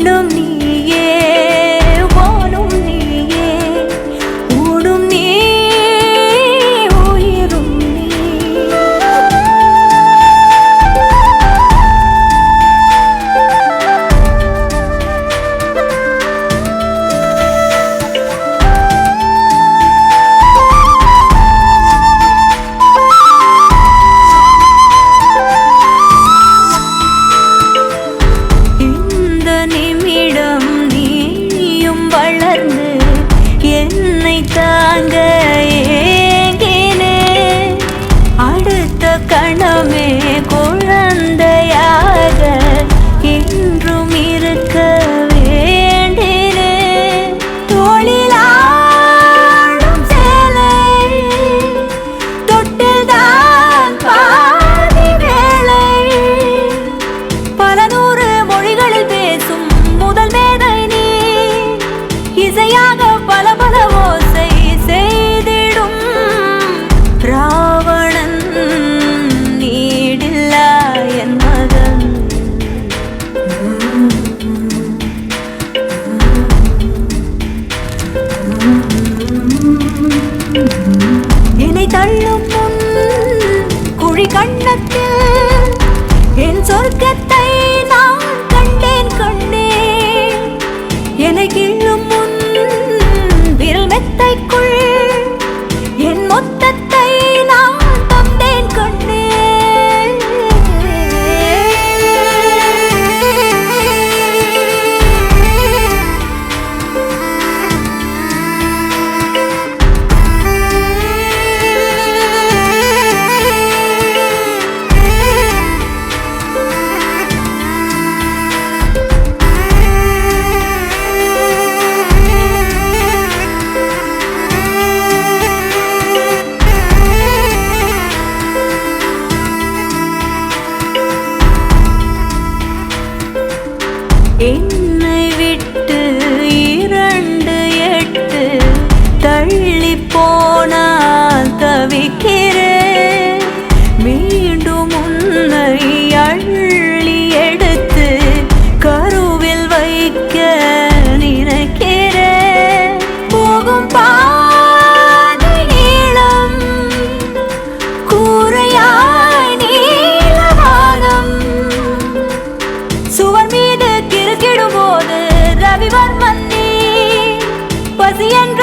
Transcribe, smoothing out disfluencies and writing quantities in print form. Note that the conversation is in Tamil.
விண்ணும் நீயே வானும் நீயே ஊடும் நீ உயிரும் நீ. இந்த நிமிடம் நீயும் வளர்ந்து என்னை தாங்க ஏங்கினே அடுத்த கணமே குழந்தையாக என்றும் இருக்க வேண்டினே. தோளிலாடும் சேலை தொட்டில்தான் பாதி வேளை பல நூறு மொழிகளில் பேசும் முதல் மேதை நீ. இசையாக பல பல ஓசை செய்திடும் ராவணன் நீடில்லா என் மகன். என்னை தள்ளும் முன் குழி கண்ணத்தில் என் சொர்க்கத்தை நான் கண்டேன் கண்டேன். என்னை கிள்ளும் முன் விரல் மெத்தைக்குள் என் மொத்தத்தை நான் தந்தேன் கண்டேன். என்னை விட்டு 2 தள்ளி போனால் தவிக்கிறேன். மீண்டும் உன்னை அள்ளி எடுத்து கருவில் வைக்க நினைக்கிறேன். போகும் பாதை நீளம் கூரையாய் நீலவானம் சுவர் மீது கிறுக்கிடும்போது ரவிவர்மன் நீ பசியன்